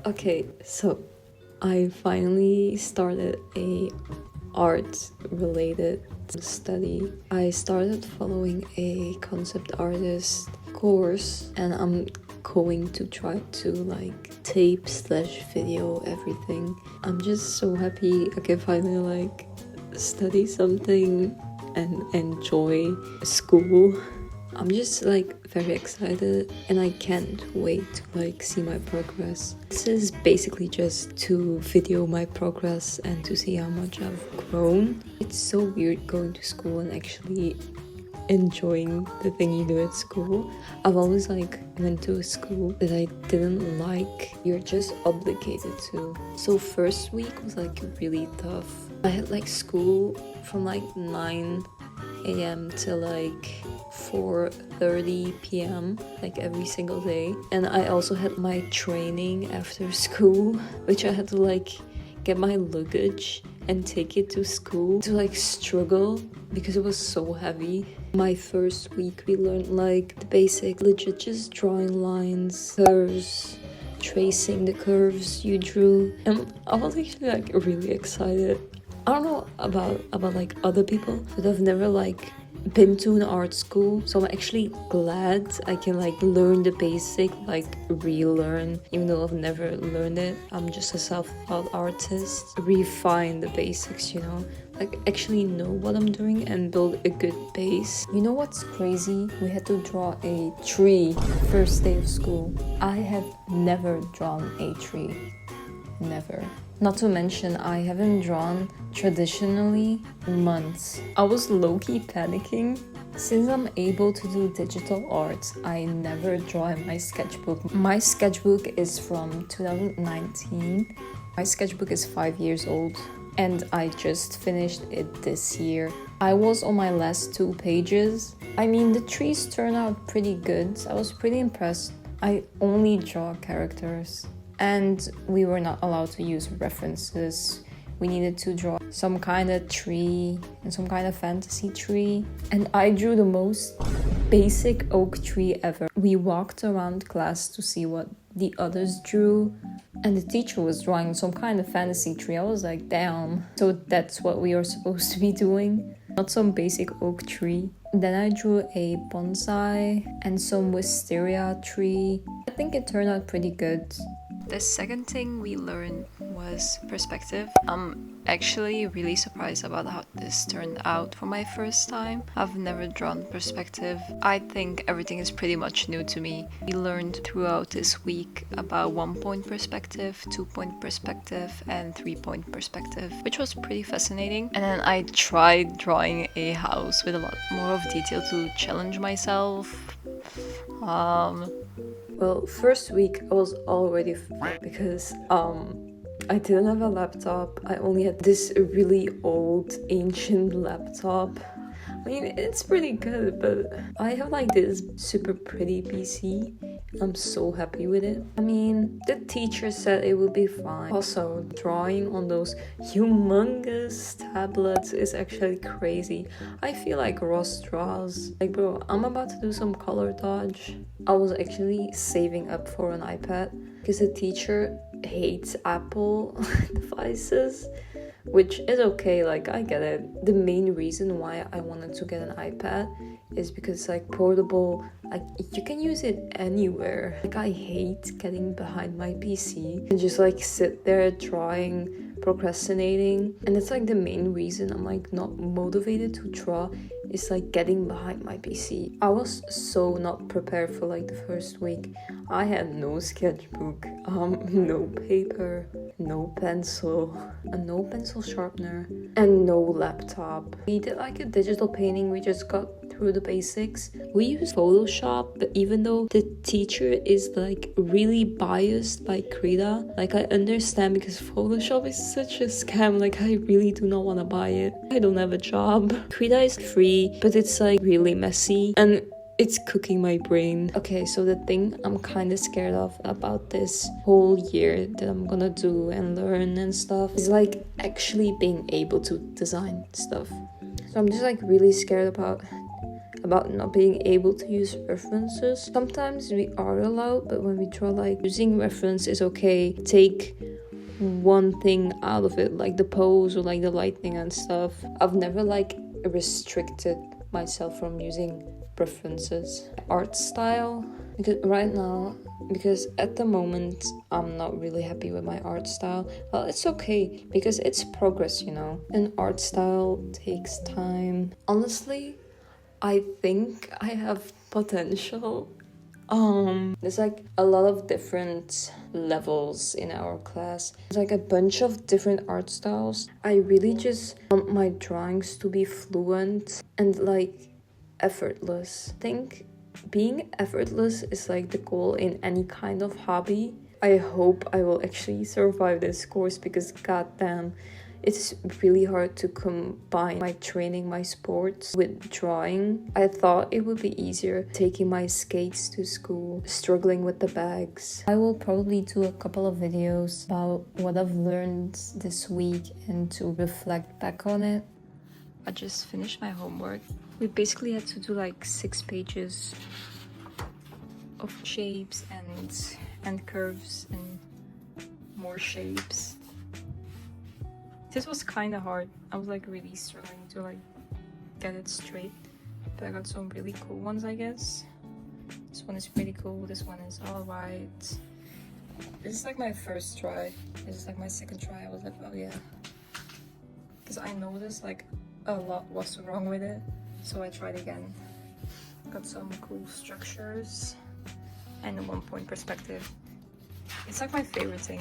Okay, so I finally started a art related study. I started following a concept artist course and I'm going to try to like tape/video everything. I'm just so happy I can finally like study something and enjoy school. I'm just like very excited and I can't wait to like see my progress. This is basically just to video my progress and to see how much I've grown. It's so weird going to school and actually enjoying the thing you do at school. I've always like went to a school that I didn't like. You're just obligated to. So first week was like really tough. I had like school from like 9 a.m. to like 4:30 p.m. like every single day, and I also had my training after school, which I had to like get my luggage and take it to school to like struggle because it was so heavy. My first week we learned like the basic legit just drawing lines, curves, tracing the curves you drew, and I was actually like really excited. I don't know about like other people, but I've never like been to an art school, so I'm actually glad I can like learn the basic, like relearn, even though I've never learned it. I'm just a self-taught artist. Refine the basics, you know, like actually know what I'm doing and build a good base. You know what's crazy? We had to draw a tree first day of school. I have never drawn a tree. Never. Not to mention, I haven't drawn traditionally in months. I was low-key panicking. Since I'm able to do digital art, I never draw in my sketchbook. My sketchbook is from 2019. My sketchbook is 5 years old, and I just finished it this year. I was on my last 2 pages. I mean, the trees turned out pretty good. I was pretty impressed. I only draw characters. And we were not allowed to use references. We needed to draw some kind of tree and some kind of fantasy tree. And I drew the most basic oak tree ever. We walked around class to see what the others drew. And the teacher was drawing some kind of fantasy tree. I was like, damn. So that's what we are supposed to be doing. Not some basic oak tree. Then I drew a bonsai and some wisteria tree. I think it turned out pretty good. The second thing we learned was perspective. I'm actually really surprised about how this turned out for my first time. I've never drawn perspective. I think everything is pretty much new to me. We learned throughout this week about 1-point perspective, 2-point perspective, and 3-point perspective, which was pretty fascinating. And then I tried drawing a house with a lot more of detail to challenge myself. Well, first week I was already because I didn't have a laptop. I only had this really old ancient laptop. I mean, it's pretty good, but I have like this super pretty PC. I'm so happy with it. I mean, the teacher said it would be fine. Also, drawing on those humongous tablets is actually crazy. I feel like Ross draws. Like, bro, I'm about to do some color dodge. I was actually saving up for an iPad because the teacher hates Apple devices, which is okay, like I get it. The main reason why I wanted to get an iPad is because it's like portable, like you can use it anywhere. Like I hate getting behind my PC and just like sit there drawing, procrastinating, and that's like the main reason I'm like not motivated to draw is like getting behind my PC. I was so not prepared for like the first week. I had no sketchbook, no paper, no pencil, a no pencil sharpener, and no laptop. We did like a digital painting. We just got through the basics. We use Photoshop, but even though the teacher is like really biased by Krita, like I understand because Photoshop is such a scam. Like I really do not want to buy it. I don't have a job. Krita is free, but it's like really messy and it's cooking my brain. Okay, so the thing I'm kind of scared of about this whole year that I'm gonna do and learn and stuff is like actually being able to design stuff. So I'm just like really scared about about not being able to use references. Sometimes we are allowed, but when we draw, like, using reference is okay. Take one thing out of it, like the pose or like the lighting and stuff. I've never like restricted myself from using preferences. Art style, because right now, because at the moment I'm not really happy with my art style. Well, it's okay because it's progress, you know. An art style takes time. Honestly, I think I have potential. There's like a lot of different levels in our class. There's like a bunch of different art styles. I really just want my drawings to be fluent and like effortless. I think being effortless is like the goal in any kind of hobby. I hope I will actually survive this course because goddamn, it's really hard to combine my training, my sports with drawing. I thought it would be easier taking my skates to school, struggling with the bags. I will probably do a couple of videos about what I've learned this week and to reflect back on it. I just finished my homework. We basically had to do like 6 pages of shapes and curves and more shapes. This was kind of hard. I was like really struggling to like get it straight, but I got some really cool ones, I guess. This one is pretty cool. This one is alright. This is like my first try. This is like my second try. I was like, oh yeah, because I noticed like a lot was wrong with it, so I tried again. Got some cool structures and a 1-point perspective. It's like my favorite thing.